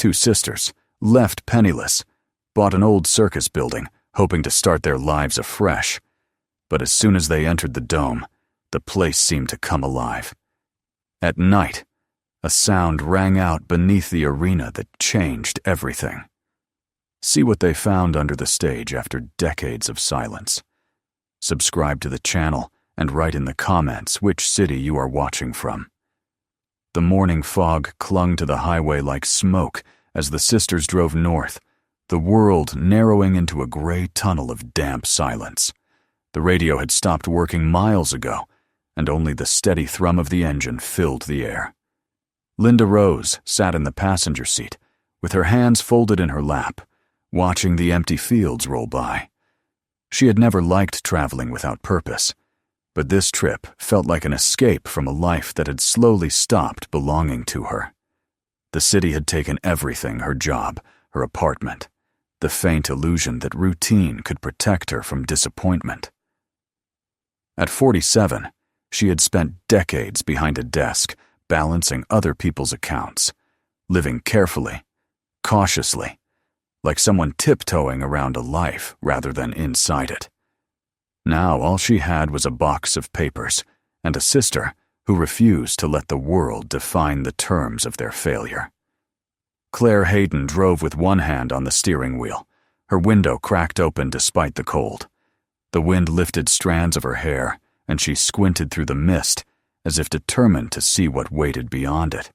two sisters, left penniless, bought an old circus building, hoping to start their lives afresh. But as soon as they entered the dome, the place seemed to come alive. At night, a sound rang out beneath the arena that changed everything. See what they found under the stage after decades of silence. Subscribe to the channel and write in the comments which city you are watching from. The morning fog clung to the highway like smoke as the sisters drove north, the world narrowing into a gray tunnel of damp silence. The radio had stopped working miles ago, and only the steady thrum of the engine filled the air. Linda Rose sat in the passenger seat, with her hands folded in her lap, watching the empty fields roll by. She had never liked traveling without purpose, but this trip felt like an escape from a life that had slowly stopped belonging to her. The city had taken everything: her job, her apartment, the faint illusion that routine could protect her from disappointment. At 47, she had spent decades behind a desk, balancing other people's accounts, living carefully, cautiously, like someone tiptoeing around a life rather than inside it. Now all she had was a box of papers and a sister who refused to let the world define the terms of their failure. Claire Hayden drove with one hand on the steering wheel, her window cracked open despite the cold. The wind lifted strands of her hair, and she squinted through the mist as if determined to see what waited beyond it.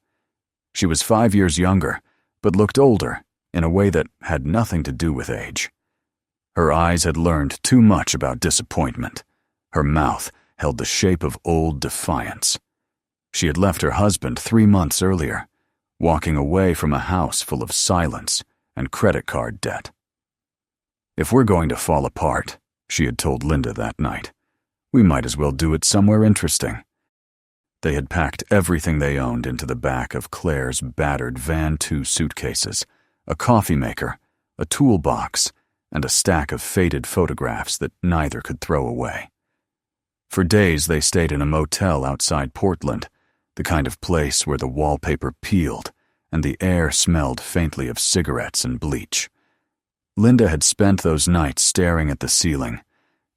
She was 5 years younger, but looked older in a way that had nothing to do with age. Her eyes had learned too much about disappointment. Her mouth held the shape of old defiance. She had left her husband 3 months earlier, walking away from a house full of silence and credit card debt. "If we're going to fall apart," she had told Linda that night, "we might as well do it somewhere interesting." They had packed everything they owned into the back of Claire's battered Van 2 suitcases, a coffee maker, a toolbox, and a stack of faded photographs that neither could throw away. For days they stayed in a motel outside Portland, the kind of place where the wallpaper peeled and the air smelled faintly of cigarettes and bleach. Linda had spent those nights staring at the ceiling,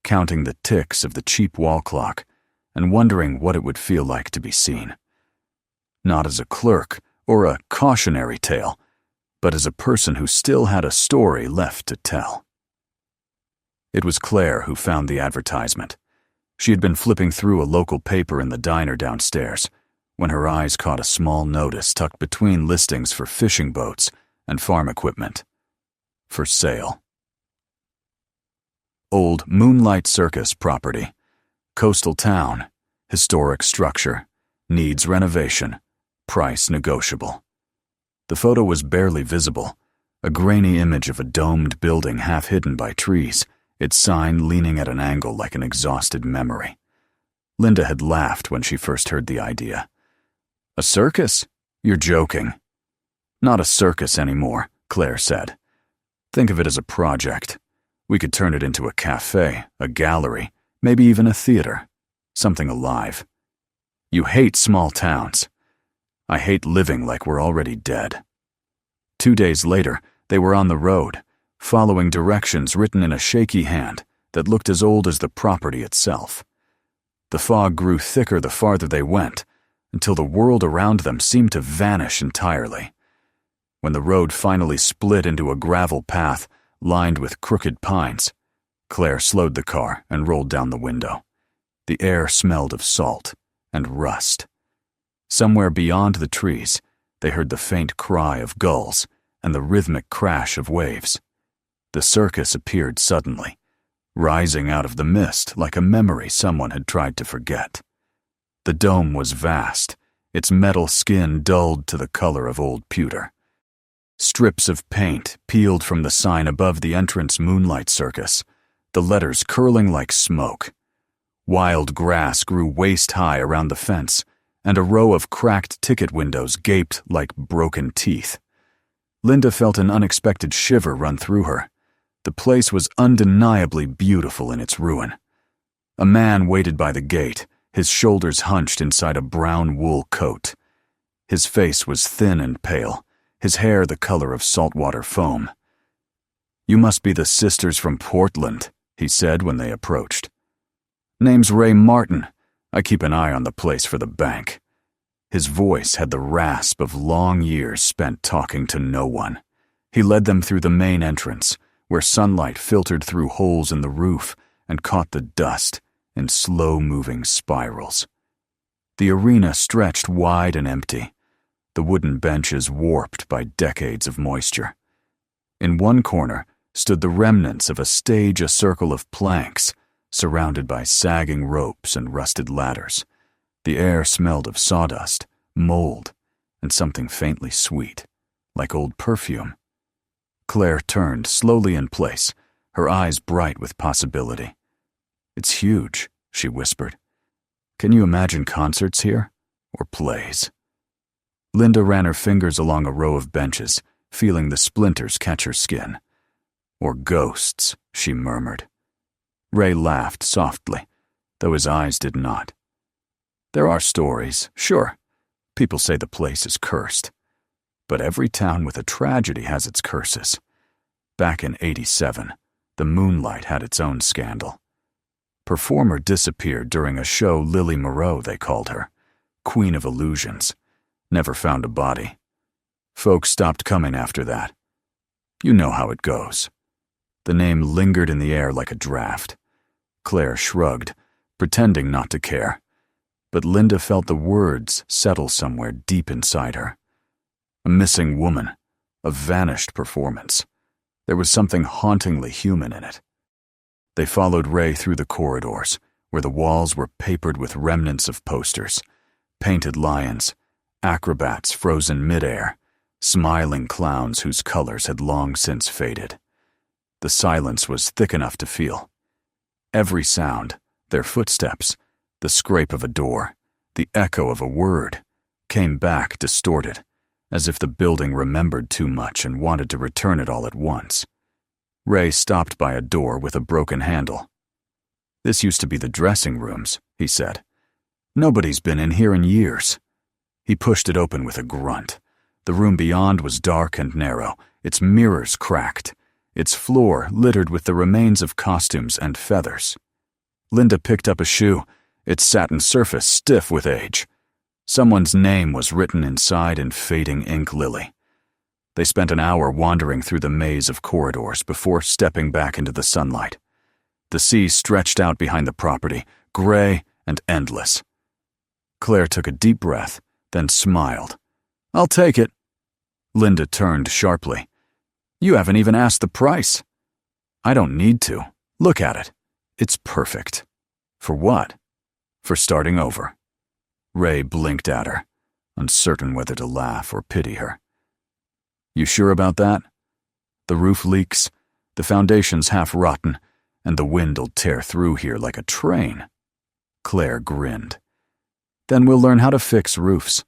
counting the ticks of the cheap wall clock, and wondering what it would feel like to be seen. Not as a clerk or a cautionary tale, but as a person who still had a story left to tell. It was Claire who found the advertisement. She had been flipping through a local paper in the diner downstairs when her eyes caught a small notice tucked between listings for fishing boats and farm equipment. For sale. Old Moonlight Circus property. Coastal town. Historic structure. Needs renovation. Price negotiable. The photo was barely visible, a grainy image of a domed building half hidden by trees, its sign leaning at an angle like an exhausted memory. Linda had laughed when she first heard the idea. "A circus? You're joking." "Not a circus anymore," Claire said. "Think of it as a project. We could turn it into a cafe, a gallery, maybe even a theater. Something alive. You hate small towns. I hate living like we're already dead." 2 days later, they were on the road, following directions written in a shaky hand that looked as old as the property itself. The fog grew thicker the farther they went, until the world around them seemed to vanish entirely. When the road finally split into a gravel path lined with crooked pines, Claire slowed the car and rolled down the window. The air smelled of salt and rust. Somewhere beyond the trees, they heard the faint cry of gulls and the rhythmic crash of waves. The circus appeared suddenly, rising out of the mist like a memory someone had tried to forget. The dome was vast, its metal skin dulled to the color of old pewter. Strips of paint peeled from the sign above the entrance Moonlight Circus, the letters curling like smoke. Wild grass grew waist-high around the fence, and a row of cracked ticket windows gaped like broken teeth. Linda felt an unexpected shiver run through her. The place was undeniably beautiful in its ruin. A man waited by the gate, his shoulders hunched inside a brown wool coat. His face was thin and pale, his hair the color of saltwater foam. "You must be the sisters from Portland," he said when they approached. "Name's Ray Martin. I keep an eye on the place for the bank." His voice had the rasp of long years spent talking to no one. He led them through the main entrance, where sunlight filtered through holes in the roof and caught the dust in slow-moving spirals. The arena stretched wide and empty, the wooden benches warped by decades of moisture. In one corner stood the remnants of a stage, a circle of planks, surrounded by sagging ropes and rusted ladders. The air smelled of sawdust, mold, and something faintly sweet, like old perfume. Claire turned slowly in place, her eyes bright with possibility. "It's huge," she whispered. "Can you imagine concerts here? Or plays?" Linda ran her fingers along a row of benches, feeling the splinters catch her skin. "Or ghosts," she murmured. Ray laughed softly, though his eyes did not. "There are stories, sure. People say the place is cursed. But every town with a tragedy has its curses. Back in '87, the Moonlight had its own scandal. Performer disappeared during a show. Lily Moreau, they called her. Queen of Illusions. Never found a body. Folks stopped coming after that. You know how it goes." The name lingered in the air like a draft. Claire shrugged, pretending not to care. But Linda felt the words settle somewhere deep inside her. A missing woman, a vanished performance. There was something hauntingly human in it. They followed Ray through the corridors, where the walls were papered with remnants of posters, painted lions, acrobats frozen midair, smiling clowns whose colors had long since faded. The silence was thick enough to feel. Every sound, their footsteps, the scrape of a door, the echo of a word, came back distorted, as if the building remembered too much and wanted to return it all at once. Ray stopped by a door with a broken handle. "This used to be the dressing rooms," he said. "Nobody's been in here in years." He pushed it open with a grunt. The room beyond was dark and narrow, its mirrors cracked, its floor littered with the remains of costumes and feathers. Linda picked up a shoe, its satin surface stiff with age. Someone's name was written inside in fading ink lily. They spent an hour wandering through the maze of corridors before stepping back into the sunlight. The sea stretched out behind the property, gray and endless. Claire took a deep breath, then smiled. "I'll take it." Linda turned sharply. "You haven't even asked the price." "I don't need to. Look at it. It's perfect." "For what?" "For starting over." Ray blinked at her, uncertain whether to laugh or pity her. "You sure about that? The roof leaks, the foundation's half rotten, and the wind'll tear through here like a train." Claire grinned. "Then we'll learn how to fix roofs."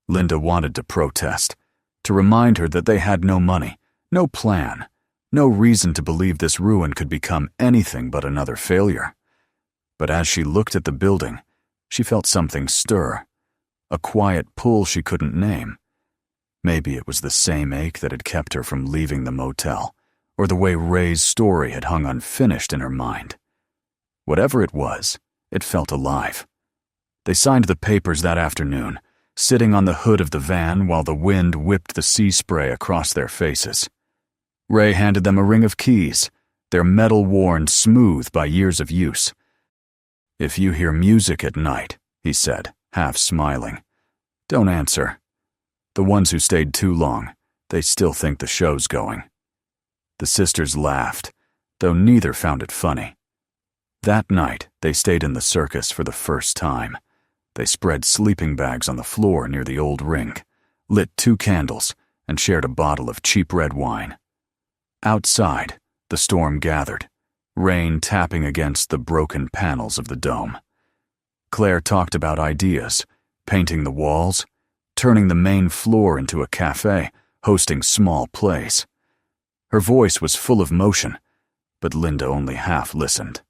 Linda wanted to protest, to remind her that they had no money, no plan, no reason to believe this ruin could become anything but another failure. But as she looked at the building, she felt something stir, a quiet pull she couldn't name. Maybe it was the same ache that had kept her from leaving the motel, or the way Ray's story had hung unfinished in her mind. Whatever it was, it felt alive. They signed the papers that afternoon, sitting on the hood of the van while the wind whipped the sea spray across their faces. Ray handed them a ring of keys, their metal worn smooth by years of use. "If you hear music at night," he said, half smiling, "don't answer. The ones who stayed too long, they still think the show's going." The sisters laughed, though neither found it funny. That night, they stayed in the Circus for the first time. They spread sleeping bags on the floor near the old rink, lit 2 candles, and shared a bottle of cheap red wine. Outside, the storm gathered, rain tapping against the broken panels of the dome. Claire talked about ideas, painting the walls, turning the main floor into a cafe, hosting small plays. Her voice was full of motion, but Linda only half listened.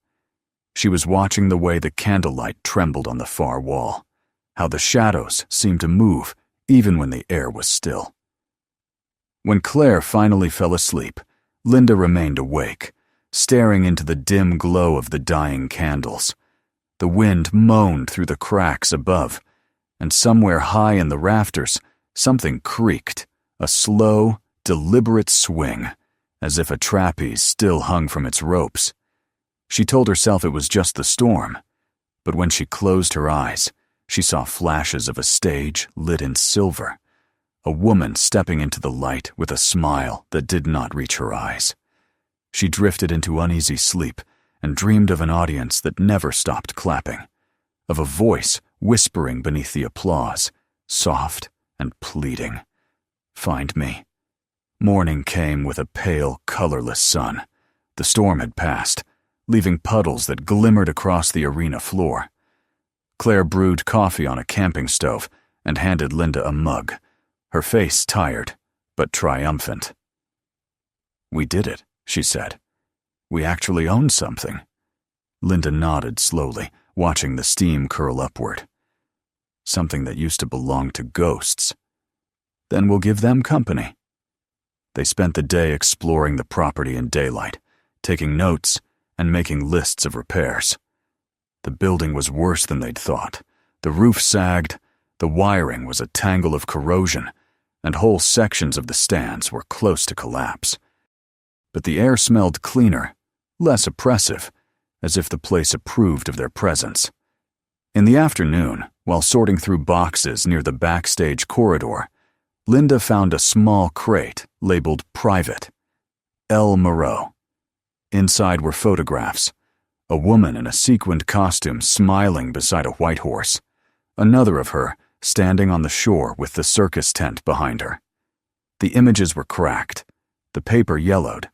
She was watching the way the candlelight trembled on the far wall, how the shadows seemed to move even when the air was still. When Claire finally fell asleep, Linda remained awake, staring into the dim glow of the dying candles. The wind moaned through the cracks above, and somewhere high in the rafters, something creaked, a slow, deliberate swing, as if a trapeze still hung from its ropes. She told herself it was just the storm, but when she closed her eyes, she saw flashes of a stage lit in silver, a woman stepping into the light with a smile that did not reach her eyes. She drifted into uneasy sleep and dreamed of an audience that never stopped clapping, of a voice whispering beneath the applause, soft and pleading. "Find me." Morning came with a pale, colorless sun. The storm had passed, leaving puddles that glimmered across the arena floor. Claire brewed coffee on a camping stove and handed Linda a mug, her face tired but triumphant. "We did it," she said. "We actually own something." Linda nodded slowly, watching the steam curl upward. "Something that used to belong to ghosts. Then we'll give them company." They spent the day exploring the property in daylight, taking notes and making lists of repairs. The building was worse than they'd thought. The roof sagged, the wiring was a tangle of corrosion, and whole sections of the stands were close to collapse. But the air smelled cleaner, less oppressive, as if the place approved of their presence. In the afternoon, while sorting through boxes near the backstage corridor, Linda found a small crate labeled Private, L. Moreau. Inside were photographs, a woman in a sequined costume smiling beside a white horse, another of her standing on the shore with the circus tent behind her. The images were cracked, the paper yellowed,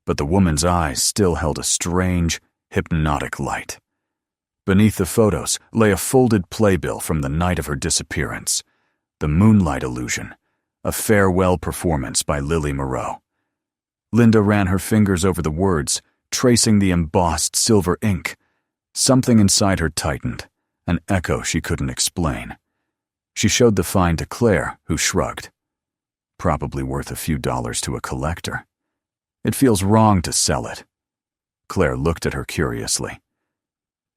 but the woman's eyes still held a strange, hypnotic light. Beneath the photos lay a folded playbill from the night of her disappearance, The Moonlight Illusion, a farewell performance by Lily Moreau. Linda ran her fingers over the words, tracing the embossed silver ink. Something inside her tightened, an echo she couldn't explain. She showed the find to Claire, who shrugged. "Probably worth a few dollars to a collector. It feels wrong to sell it." Claire looked at her curiously.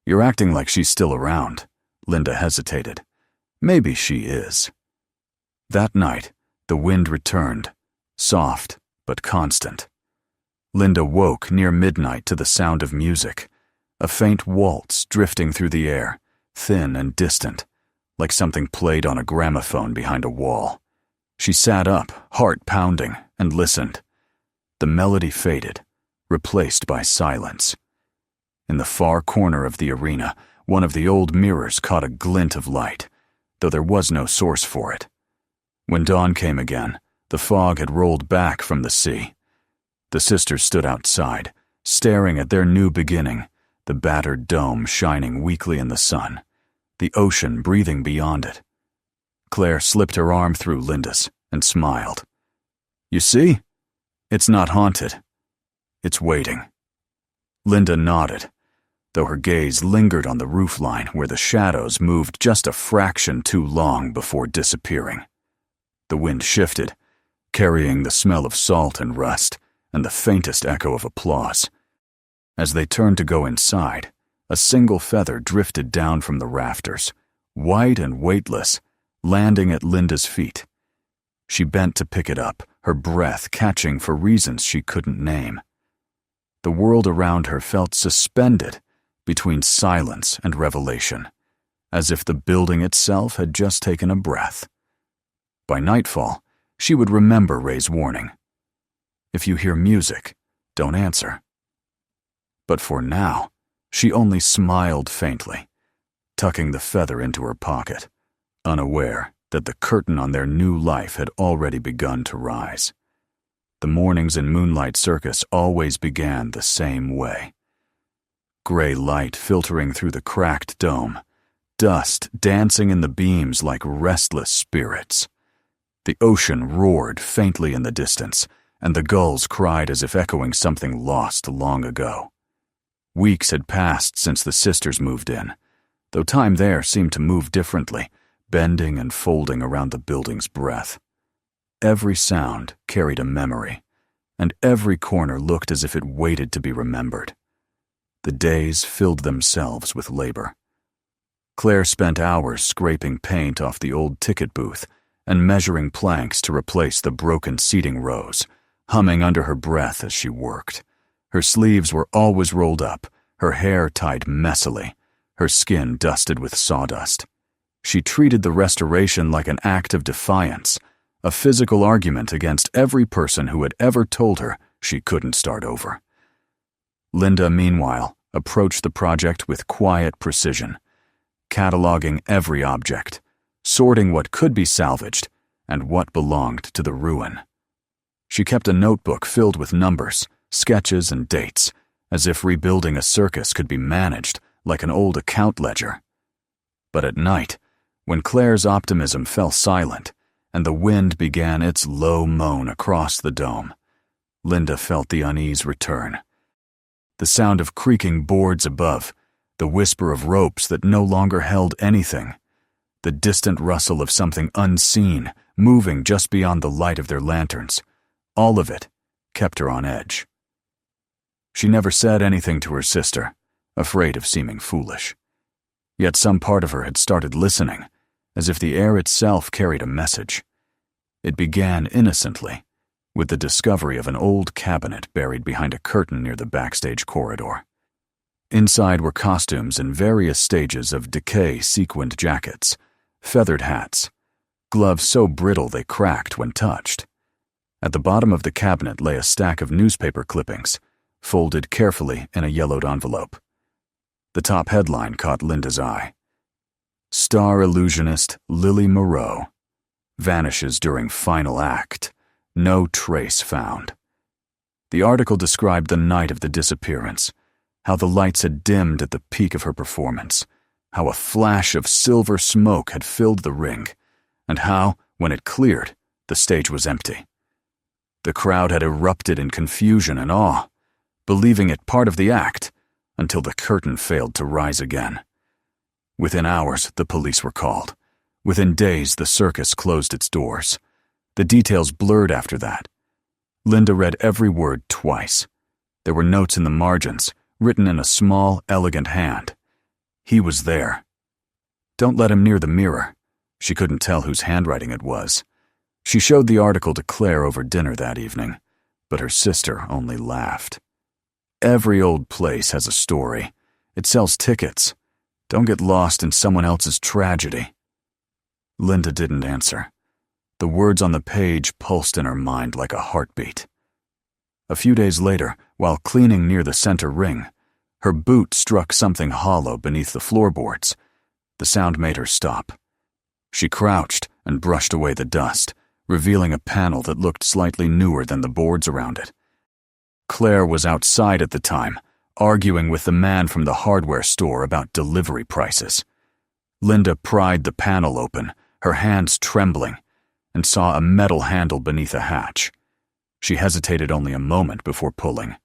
"You're acting like she's still around." Linda hesitated. "Maybe she is." That night, the wind returned, soft but constant. Linda woke near midnight to the sound of music, a faint waltz drifting through the air, thin and distant, like something played on a gramophone behind a wall. She sat up, heart pounding, and listened. The melody faded, replaced by silence. In the far corner of the arena, one of the old mirrors caught a glint of light, though there was no source for it. When dawn came again, the fog had rolled back from the sea. The sisters stood outside, staring at their new beginning, the battered dome shining weakly in the sun, the ocean breathing beyond it. Claire slipped her arm through Linda's and smiled. "You see? It's not haunted. It's waiting." Linda nodded, though her gaze lingered on the roofline where the shadows moved just a fraction too long before disappearing. The wind shifted, carrying the smell of salt and rust and the faintest echo of applause. As they turned to go inside, a single feather drifted down from the rafters, white and weightless, landing at Linda's feet. She bent to pick it up, her breath catching for reasons she couldn't name. The world around her felt suspended between silence and revelation, as if the building itself had just taken a breath. By nightfall, she would remember Ray's warning. If you hear music, don't answer. But for now, she only smiled faintly, tucking the feather into her pocket, unaware that the curtain on their new life had already begun to rise. The mornings in Moonlight Circus always began the same way. Gray light filtering through the cracked dome, dust dancing in the beams like restless spirits. The ocean roared faintly in the distance, and the gulls cried as if echoing something lost long ago. Weeks had passed since the sisters moved in, though time there seemed to move differently, bending and folding around the building's breath. Every sound carried a memory, and every corner looked as if it waited to be remembered. The days filled themselves with labor. Claire spent hours scraping paint off the old ticket booth and measuring planks to replace the broken seating rows, humming under her breath as she worked. Her sleeves were always rolled up, her hair tied messily, her skin dusted with sawdust. She treated the restoration like an act of defiance, a physical argument against every person who had ever told her she couldn't start over. Linda, meanwhile, approached the project with quiet precision, cataloging every object, sorting what could be salvaged and what belonged to the ruin. She kept a notebook filled with numbers, sketches, and dates, as if rebuilding a circus could be managed like an old account ledger. But at night, when Claire's optimism fell silent and the wind began its low moan across the dome, Linda felt the unease return. The sound of creaking boards above, the whisper of ropes that no longer held anything, the distant rustle of something unseen moving just beyond the light of their lanterns, all of it kept her on edge. She never said anything to her sister, afraid of seeming foolish. Yet some part of her had started listening, as if the air itself carried a message. It began innocently, with the discovery of an old cabinet buried behind a curtain near the backstage corridor. Inside were costumes in various stages of decay, sequined jackets, feathered hats, gloves so brittle they cracked when touched. At the bottom of the cabinet lay a stack of newspaper clippings, folded carefully in a yellowed envelope. The top headline caught Linda's eye. Star illusionist Lily Moreau vanishes during final act. No trace found. The article described the night of the disappearance, how the lights had dimmed at the peak of her performance, how a flash of silver smoke had filled the ring, and how, when it cleared, the stage was empty. The crowd had erupted in confusion and awe, believing it part of the act, until the curtain failed to rise again. Within hours, the police were called. Within days, the circus closed its doors. The details blurred after that. Linda read every word twice. There were notes in the margins, written in a small, elegant hand. He was there. Don't let him near the mirror. She couldn't tell whose handwriting it was. She showed the article to Claire over dinner that evening, but her sister only laughed. Every old place has a story. It sells tickets. Don't get lost in someone else's tragedy. Linda didn't answer. The words on the page pulsed in her mind like a heartbeat. A few days later, while cleaning near the center ring, her boot struck something hollow beneath the floorboards. The sound made her stop. She crouched and brushed away the dust, revealing a panel that looked slightly newer than the boards around it. Claire was outside at the time, arguing with the man from the hardware store about delivery prices. Linda pried the panel open, her hands trembling, and saw a metal handle beneath a hatch. She hesitated only a moment before pulling.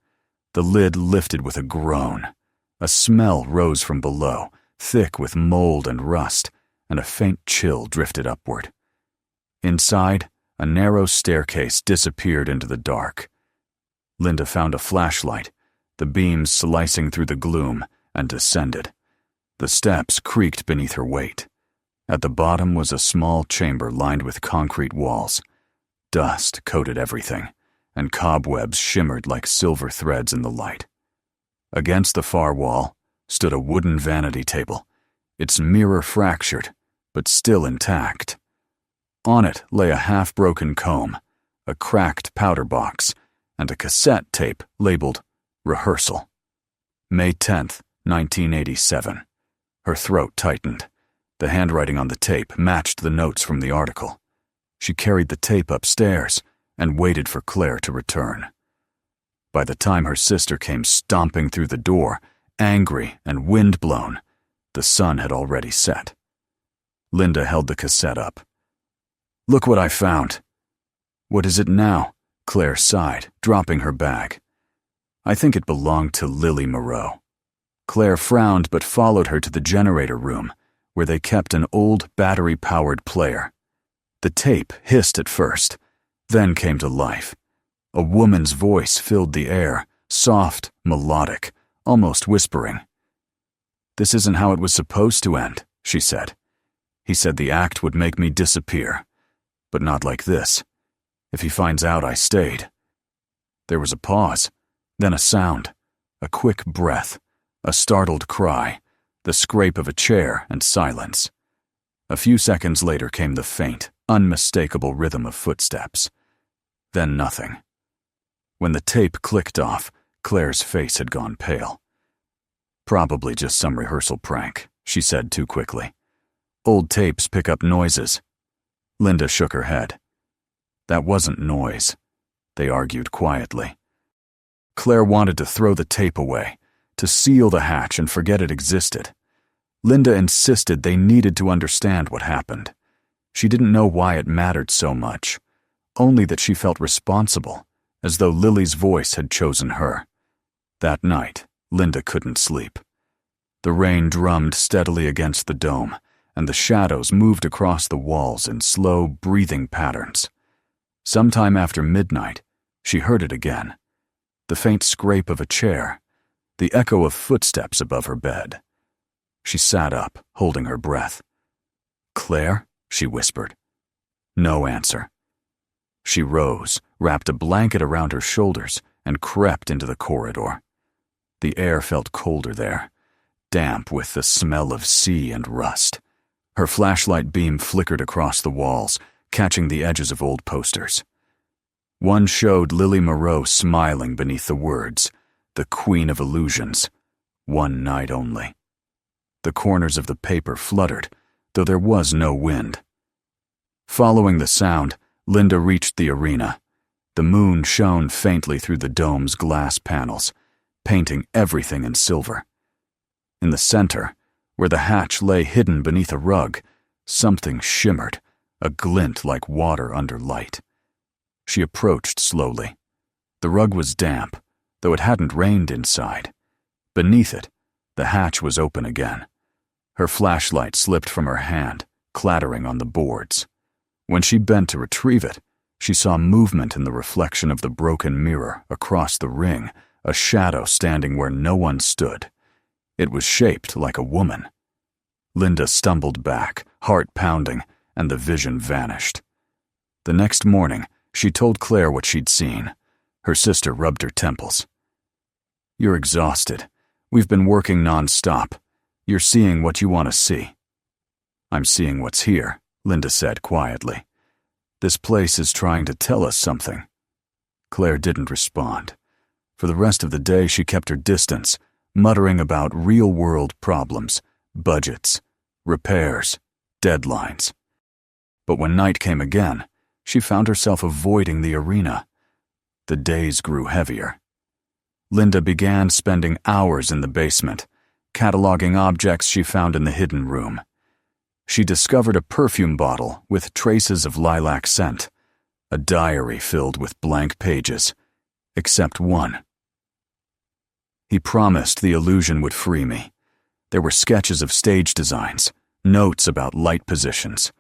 The lid lifted with a groan. A smell rose from below, thick with mold and rust, and a faint chill drifted upward. Inside, a narrow staircase disappeared into the dark. Linda found a flashlight, the beams slicing through the gloom, and descended. The steps creaked beneath her weight. At the bottom was a small chamber lined with concrete walls. Dust coated everything, and cobwebs shimmered like silver threads in the light. Against the far wall stood a wooden vanity table, its mirror fractured, but still intact. On it lay a half-broken comb, a cracked powder box, and a cassette tape labeled Rehearsal. May 10th, 1987. Her throat tightened. The handwriting on the tape matched the notes from the article. She carried the tape upstairs and waited for Claire to return. By the time her sister came stomping through the door, angry and wind-blown, the sun had already set. Linda held the cassette up. "Look what I found." "What is it now?" Claire sighed, dropping her bag. "I think it belonged to Lily Moreau." Claire frowned but followed her to the generator room, where they kept an old battery-powered player. The tape hissed at first, then came to life. A woman's voice filled the air, soft, melodic, almost whispering. "This isn't how it was supposed to end," she said. "He said the act would make me disappear. But not like this. If he finds out I stayed." There was a pause, then a sound, a quick breath, a startled cry, the scrape of a chair, and silence. A few seconds later came the faint, unmistakable rhythm of footsteps. Then nothing. When the tape clicked off, Claire's face had gone pale. "Probably just some rehearsal prank," she said too quickly. "Old tapes pick up noises." Linda shook her head. "That wasn't noise," they argued quietly. Claire wanted to throw the tape away, to seal the hatch and forget it existed. Linda insisted they needed to understand what happened. She didn't know why it mattered so much, only that she felt responsible, as though Lily's voice had chosen her. That night, Linda couldn't sleep. The rain drummed steadily against the dome, and the shadows moved across the walls in slow, breathing patterns. Sometime after midnight, she heard it again. The faint scrape of a chair, the echo of footsteps above her bed. She sat up, holding her breath. "Claire?" she whispered. No answer. She rose, wrapped a blanket around her shoulders, and crept into the corridor. The air felt colder there, damp with the smell of sea and rust. Her flashlight beam flickered across the walls, catching the edges of old posters. One showed Lily Moreau smiling beneath the words, "The Queen of Illusions, one night only." The corners of the paper fluttered, though there was no wind. Following the sound, Linda reached the arena. The moon shone faintly through the dome's glass panels, painting everything in silver. In the center, where the hatch lay hidden beneath a rug, something shimmered, a glint like water under light. She approached slowly. The rug was damp, though it hadn't rained inside. Beneath it, the hatch was open again. Her flashlight slipped from her hand, clattering on the boards. When she bent to retrieve it, she saw movement in the reflection of the broken mirror across the ring, a shadow standing where no one stood. It was shaped like a woman. Linda stumbled back, heart pounding, and the vision vanished. The next morning, she told Claire what she'd seen. Her sister rubbed her temples. "You're exhausted. We've been working non-stop. You're seeing what you want to see." "I'm seeing what's here," Linda said quietly. "This place is trying to tell us something." Claire didn't respond. For the rest of the day, she kept her distance, muttering about real-world problems, budgets, repairs, deadlines. But when night came again, she found herself avoiding the arena. The days grew heavier. Linda began spending hours in the basement, cataloging objects she found in the hidden room. She discovered a perfume bottle with traces of lilac scent, a diary filled with blank pages, except one. "He promised the illusion would free me. There were sketches of stage designs, notes about light positions,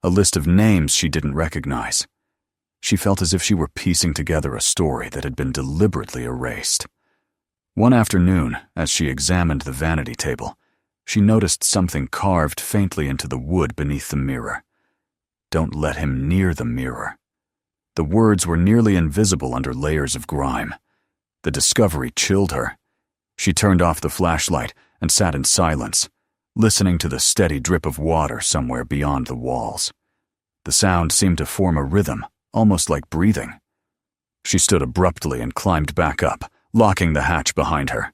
a list of names she didn't recognize. She felt as if she were piecing together a story that had been deliberately erased. One afternoon, as she examined the vanity table, she noticed something carved faintly into the wood beneath the mirror. "Don't let him near the mirror." The words were nearly invisible under layers of grime. The discovery chilled her. She turned off the flashlight and sat in silence, listening to the steady drip of water somewhere beyond the walls. The sound seemed to form a rhythm, almost like breathing. She stood abruptly and climbed back up, locking the hatch behind her.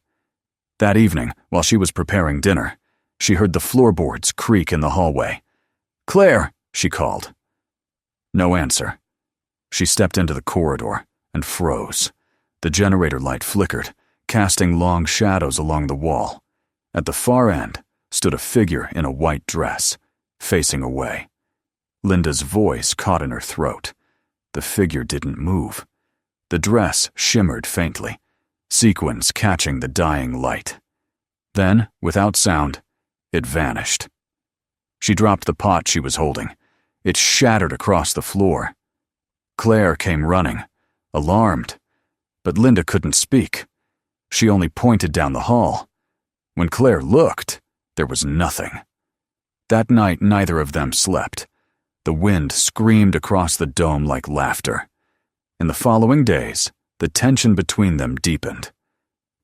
That evening, while she was preparing dinner, she heard the floorboards creak in the hallway. "Claire!" she called. No answer. She stepped into the corridor and froze. The generator light flickered, casting long shadows along the wall. At the far end stood a figure in a white dress, facing away. Linda's voice caught in her throat. The figure didn't move. The dress shimmered faintly, sequins catching the dying light. Then, without sound, it vanished. She dropped the pot she was holding. It shattered across the floor. Claire came running, alarmed, but Linda couldn't speak. She only pointed down the hall. When Claire looked, there was nothing. That night, neither of them slept. The wind screamed across the dome like laughter. In the following days, the tension between them deepened.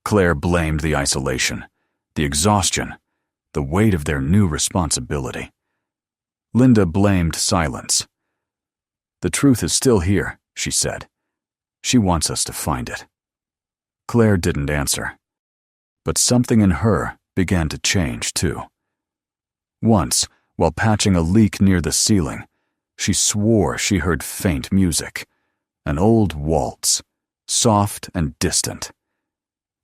Claire blamed the isolation, the exhaustion, the weight of their new responsibility. Linda blamed silence. "The truth is still here," she said. "She wants us to find it." Claire didn't answer, but something in her began to change too. Once, while patching a leak near the ceiling, she swore she heard faint music, an old waltz, soft and distant.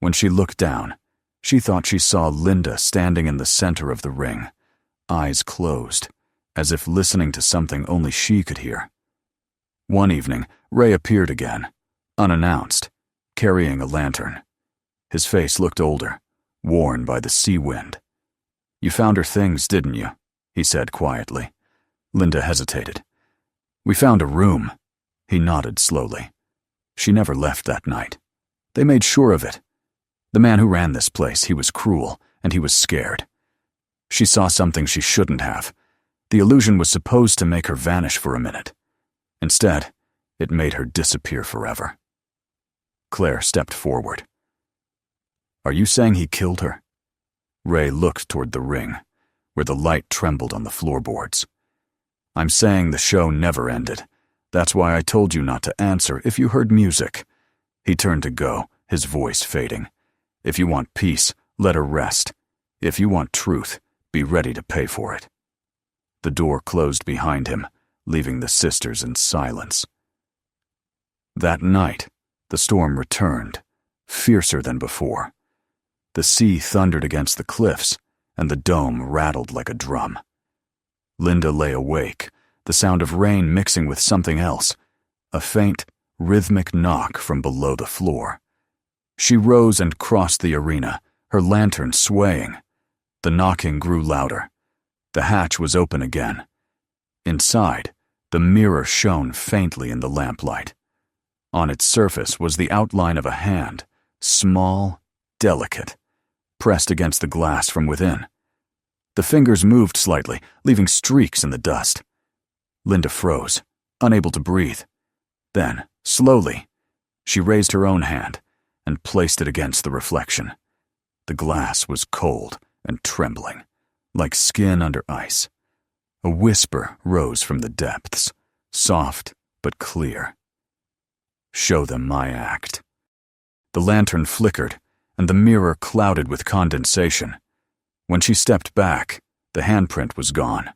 When she looked down, she thought she saw Linda standing in the center of the ring, eyes closed, as if listening to something only she could hear. One evening, Ray appeared again, unannounced, carrying a lantern. His face looked older, worn by the sea wind. "You found her things, didn't you?" he said quietly. Linda hesitated. "We found a room." He nodded slowly. "She never left that night. They made sure of it. The man who ran this place, he was cruel, and he was scared. She saw something she shouldn't have. The illusion was supposed to make her vanish for a minute. Instead, it made her disappear forever." Claire stepped forward. "Are you saying he killed her?" Ray looked toward the ring, where the light trembled on the floorboards. "I'm saying the show never ended. That's why I told you not to answer if you heard music." He turned to go, his voice fading. "If you want peace, let her rest. If you want truth, be ready to pay for it." The door closed behind him, leaving the sisters in silence. That night, the storm returned, fiercer than before. The sea thundered against the cliffs, and the dome rattled like a drum. Linda lay awake, the sound of rain mixing with something else, a faint, rhythmic knock from below the floor. She rose and crossed the arena, her lantern swaying. The knocking grew louder. The hatch was open again. Inside, the mirror shone faintly in the lamplight. On its surface was the outline of a hand, small, delicate, pressed against the glass from within. The fingers moved slightly, leaving streaks in the dust. Linda froze, unable to breathe. Then, slowly, she raised her own hand and placed it against the reflection. The glass was cold and trembling, like skin under ice. A whisper rose from the depths, soft but clear. "Show them my act." The lantern flickered, and the mirror clouded with condensation. When she stepped back, the handprint was gone.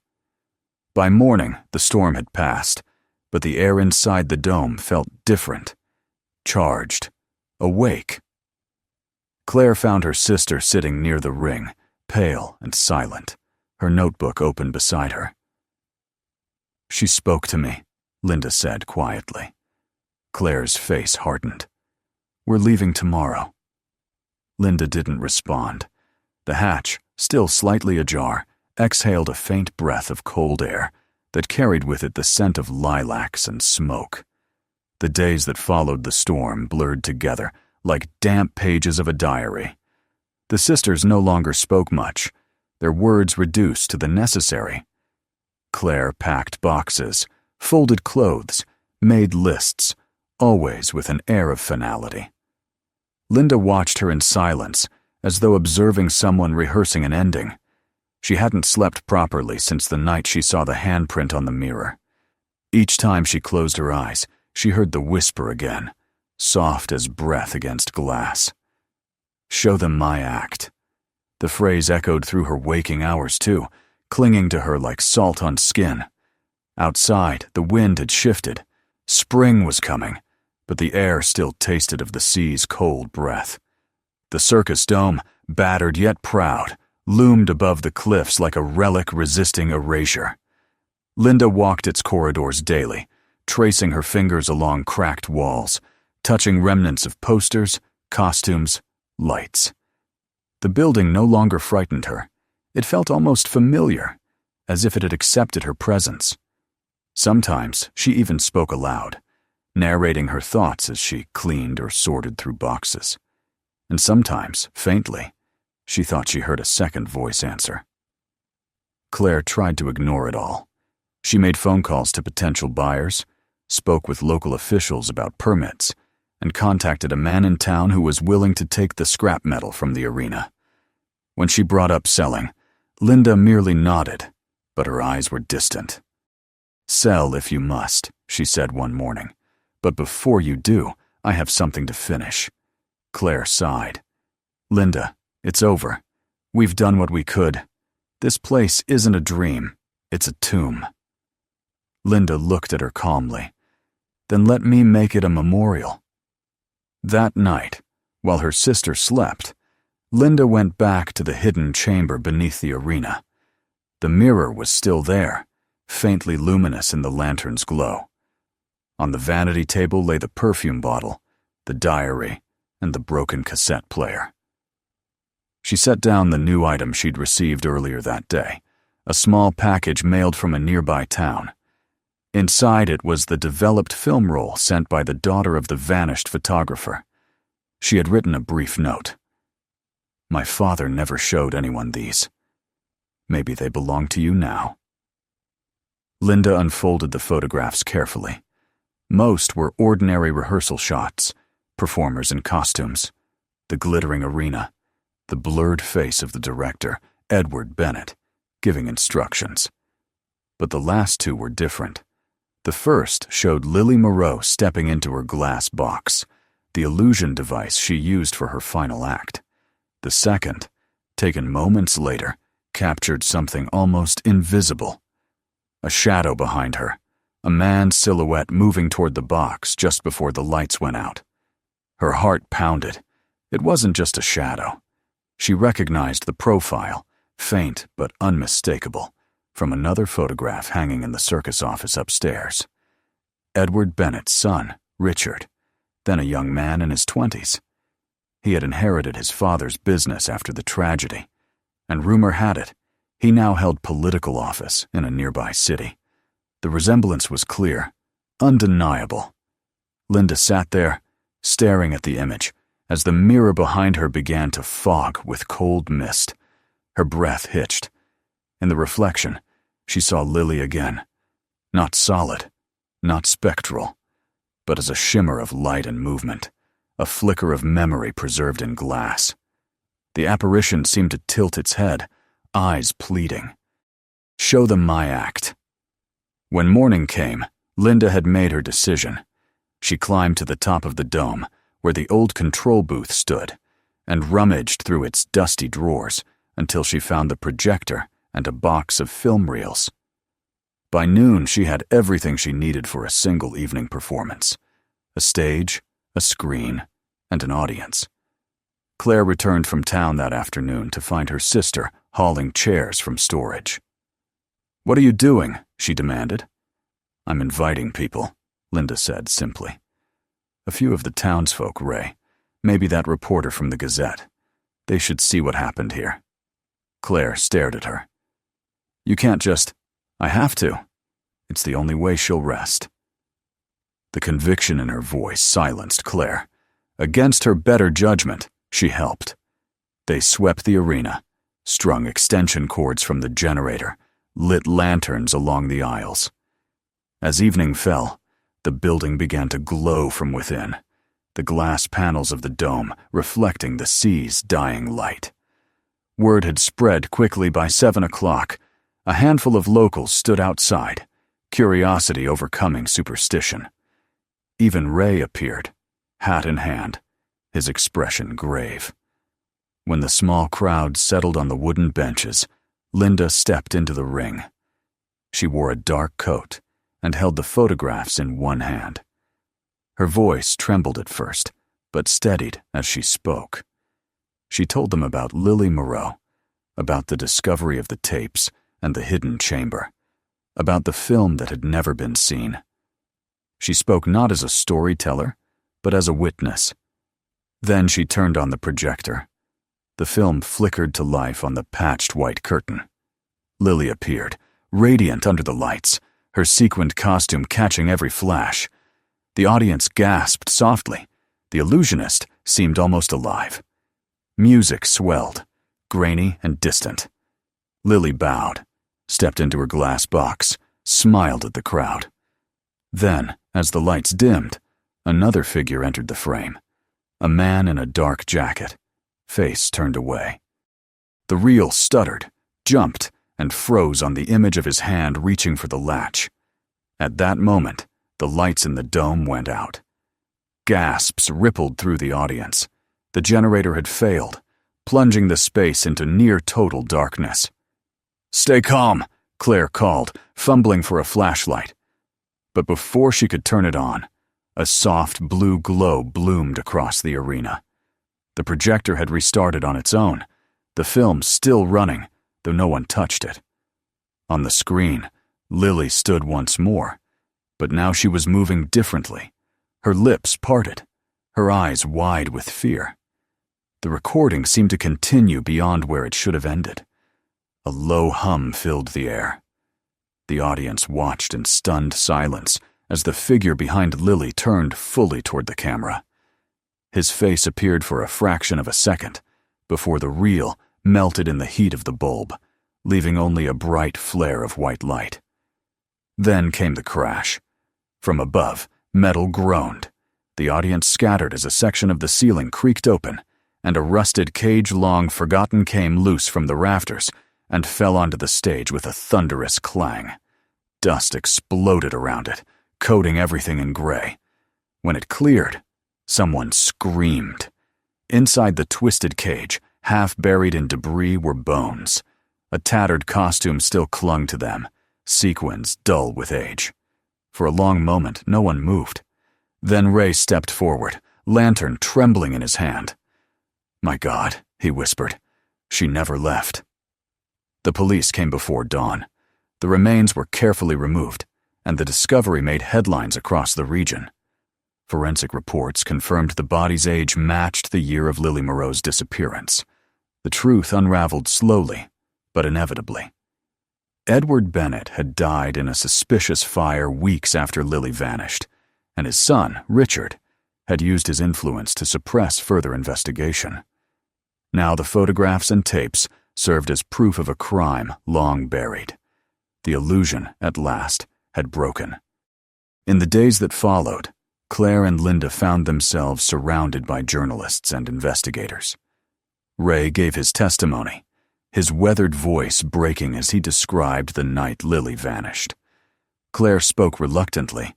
By morning, the storm had passed, but the air inside the dome felt different, charged, awake. Claire found her sister sitting near the ring, pale and silent, her notebook open beside her. "She spoke to me," Linda said quietly. Claire's face hardened. "We're leaving tomorrow." Linda didn't respond. The hatch, still slightly ajar, exhaled a faint breath of cold air that carried with it the scent of lilacs and smoke. The days that followed the storm blurred together like damp pages of a diary. The sisters no longer spoke much, their words reduced to the necessary. Claire packed boxes, folded clothes, made lists, always with an air of finality. Linda watched her in silence, as though observing someone rehearsing an ending. She hadn't slept properly since the night she saw the handprint on the mirror. Each time she closed her eyes, she heard the whisper again, soft as breath against glass. "Show them my act." The phrase echoed through her waking hours too, clinging to her like salt on skin. Outside, the wind had shifted. Spring was coming, but the air still tasted of the sea's cold breath. The circus dome, battered yet proud, loomed above the cliffs like a relic resisting erasure. Linda walked its corridors daily, tracing her fingers along cracked walls, touching remnants of posters, costumes, lights. The building no longer frightened her. It felt almost familiar, as if it had accepted her presence. Sometimes she even spoke aloud, narrating her thoughts as she cleaned or sorted through boxes. And sometimes, faintly, she thought she heard a second voice answer. Claire tried to ignore it all. She made phone calls to potential buyers, spoke with local officials about permits, and contacted a man in town who was willing to take the scrap metal from the arena. When she brought up selling, Linda merely nodded, but her eyes were distant. "Sell if you must," she said one morning. "But before you do, I have something to finish." Claire sighed. "Linda, it's over. We've done what we could. This place isn't a dream, it's a tomb." Linda looked at her calmly. "Then let me make it a memorial." That night, while her sister slept, Linda went back to the hidden chamber beneath the arena. The mirror was still there, faintly luminous in the lantern's glow. On the vanity table lay the perfume bottle, the diary, and the broken cassette player. She set down the new item she'd received earlier that day, a small package mailed from a nearby town. Inside it was the developed film roll sent by the daughter of the vanished photographer. She had written a brief note. "My father never showed anyone these. Maybe they belong to you now." Linda unfolded the photographs carefully. Most were ordinary rehearsal shots, performers in costumes, the glittering arena, the blurred face of the director, Edward Bennett, giving instructions. But the last two were different. The first showed Lily Moreau stepping into her glass box, the illusion device she used for her final act. The second, taken moments later, captured something almost invisible. A shadow behind her, a man's silhouette moving toward the box just before the lights went out. Her heart pounded. It wasn't just a shadow. She recognized the profile, faint but unmistakable, from another photograph hanging in the Circus office upstairs. Edward Bennett's son, Richard, then a young man in his 20s. He had inherited his father's business after the tragedy, and rumor had it, he now held political office in a nearby city. The resemblance was clear, undeniable. Linda sat there, staring at the image, as the mirror behind her began to fog with cold mist. Her breath hitched. In the reflection, she saw Lily again, not solid, not spectral, but as a shimmer of light and movement, a flicker of memory preserved in glass. The apparition seemed to tilt its head, eyes pleading. "Show them my act." When morning came, Linda had made her decision. She climbed to the top of the dome, where the old control booth stood, and rummaged through its dusty drawers until she found the projector and a box of film reels. By noon, she had everything she needed for a single evening performance: a stage, a screen, and an audience. Claire returned from town that afternoon to find her sister hauling chairs from storage. "What are you doing?" she demanded. "I'm inviting people," Linda said simply. "A few of the townsfolk, Ray. Maybe that reporter from the Gazette. They should see what happened here." Claire stared at her. "You can't just—" "I have to. It's the only way she'll rest." The conviction in her voice silenced Claire. Against her better judgment, she helped. They swept the arena, strung extension cords from the generator, lit lanterns along the aisles. As evening fell, the building began to glow from within, the glass panels of the dome reflecting the sea's dying light. Word had spread quickly by 7 o'clock. A handful of locals stood outside, curiosity overcoming superstition. Even Ray appeared, hat in hand, his expression grave. When the small crowd settled on the wooden benches, Linda stepped into the ring. She wore a dark coat and held the photographs in one hand. Her voice trembled at first, but steadied as she spoke. She told them about Lily Moreau, about the discovery of the tapes and the hidden chamber, about the film that had never been seen. She spoke not as a storyteller, but as a witness. Then she turned on the projector. The film flickered to life on the patched white curtain. Lily appeared, radiant under the lights, her sequined costume catching every flash. The audience gasped softly. The illusionist seemed almost alive. Music swelled, grainy and distant. Lily bowed, stepped into her glass box, smiled at the crowd. Then, as the lights dimmed, another figure entered the frame. A man in a dark jacket, face turned away. The reel stuttered, jumped, and froze on the image of his hand reaching for the latch. At that moment, the lights in the dome went out. Gasps rippled through the audience. The generator had failed, plunging the space into near-total darkness. "Stay calm," Claire called, fumbling for a flashlight. But before she could turn it on, a soft blue glow bloomed across the arena. The projector had restarted on its own, the film still running, though no one touched it. On the screen, Lily stood once more, but now she was moving differently, her lips parted, her eyes wide with fear. The recording seemed to continue beyond where it should have ended. A low hum filled the air. The audience watched in stunned silence as the figure behind Lily turned fully toward the camera. His face appeared for a fraction of a second before the reel melted in the heat of the bulb, leaving only a bright flare of white light. Then came the crash. From above, metal groaned. The audience scattered as a section of the ceiling creaked open, and a rusted cage-long forgotten came loose from the rafters and fell onto the stage with a thunderous clang. Dust exploded around it, coating everything in gray. When it cleared, someone screamed. Inside the twisted cage, half buried in debris, were bones. A tattered costume still clung to them, sequins dull with age. For a long moment, no one moved. Then Ray stepped forward, lantern trembling in his hand. "My God," he whispered, "she never left." The police came before dawn. The remains were carefully removed, and the discovery made headlines across the region. Forensic reports confirmed the body's age matched the year of Lily Moreau's disappearance. The truth unraveled slowly, but inevitably. Edward Bennett had died in a suspicious fire weeks after Lily vanished, and his son, Richard, had used his influence to suppress further investigation. Now the photographs and tapes served as proof of a crime long buried. The illusion, at last, had broken. In the days that followed, Claire and Linda found themselves surrounded by journalists and investigators. Ray gave his testimony, his weathered voice breaking as he described the night Lily vanished. Claire spoke reluctantly,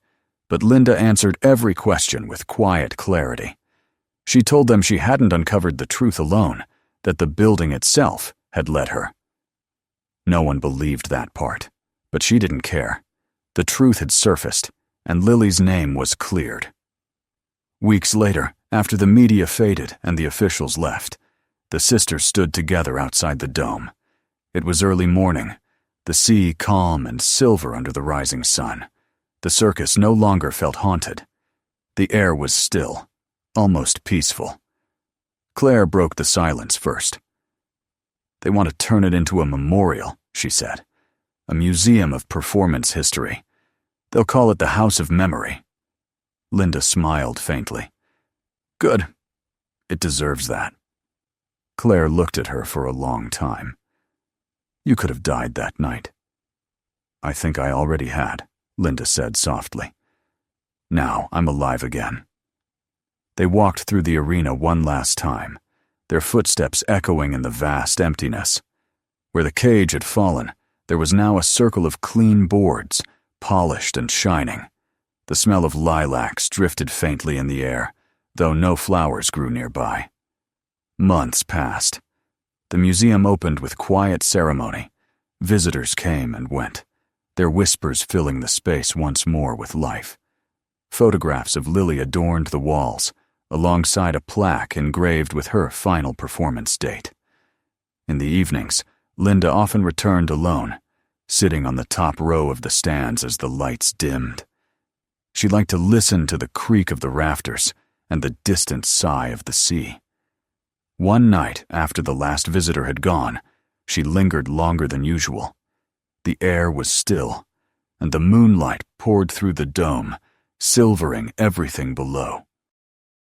but Linda answered every question with quiet clarity. She told them she hadn't uncovered the truth alone, that the building itself had led her. No one believed that part, but she didn't care. The truth had surfaced, and Lily's name was cleared. Weeks later, after the media faded and the officials left, the sisters stood together outside the dome. It was early morning, the sea calm and silver under the rising sun. The circus no longer felt haunted. The air was still, almost peaceful. Claire broke the silence first. "They want to turn it into a memorial," she said. "A museum of performance history. They'll call it the House of Memory." Linda smiled faintly. "Good. It deserves that." Claire looked at her for a long time. "You could have died that night." "I think I already had," Linda said softly. "Now I'm alive again." They walked through the arena one last time, their footsteps echoing in the vast emptiness. Where the cage had fallen, there was now a circle of clean boards, polished and shining. The smell of lilacs drifted faintly in the air, though no flowers grew nearby. Months passed. The museum opened with quiet ceremony. Visitors came and went, their whispers filling the space once more with life. Photographs of Lily adorned the walls, alongside a plaque engraved with her final performance date. In the evenings, Linda often returned alone, sitting on the top row of the stands as the lights dimmed. She liked to listen to the creak of the rafters and the distant sigh of the sea. One night, after the last visitor had gone, she lingered longer than usual. The air was still, and the moonlight poured through the dome, silvering everything below.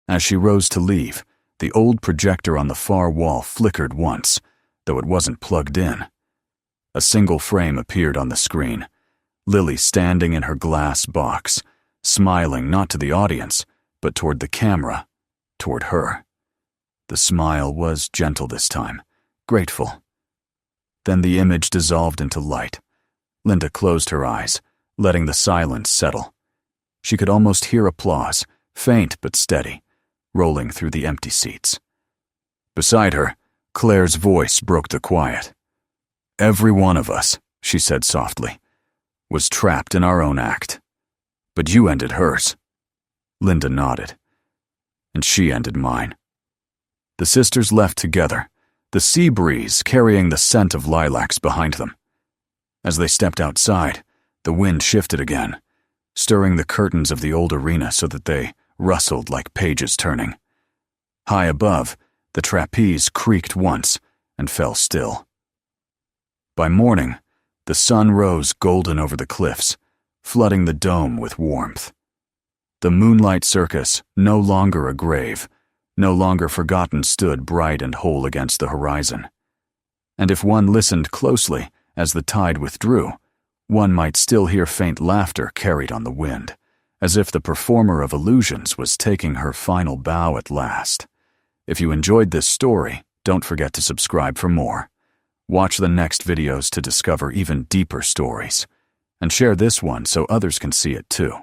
As she rose to leave, the old projector on the far wall flickered once, though it wasn't plugged in. A single frame appeared on the screen, Lily standing in her glass box, smiling not to the audience, but toward the camera, toward her. The smile was gentle this time, grateful. Then the image dissolved into light. Linda closed her eyes, letting the silence settle. She could almost hear applause, faint but steady, rolling through the empty seats. Beside her, Claire's voice broke the quiet. "Every one of us," she said softly, "was trapped in our own act. But you ended hers." Linda nodded. "And she ended mine." The sisters left together, the sea breeze carrying the scent of lilacs behind them. As they stepped outside, the wind shifted again, stirring the curtains of the old arena so that they rustled like pages turning. High above, the trapeze creaked once and fell still. By morning, the sun rose golden over the cliffs, flooding the dome with warmth. The moonlight circus, no longer a grave, no longer forgotten, stood bright and whole against the horizon. And if one listened closely as the tide withdrew, one might still hear faint laughter carried on the wind, as if the performer of illusions was taking her final bow at last. If you enjoyed this story, don't forget to subscribe for more. Watch the next videos to discover even deeper stories, and share this one so others can see it too.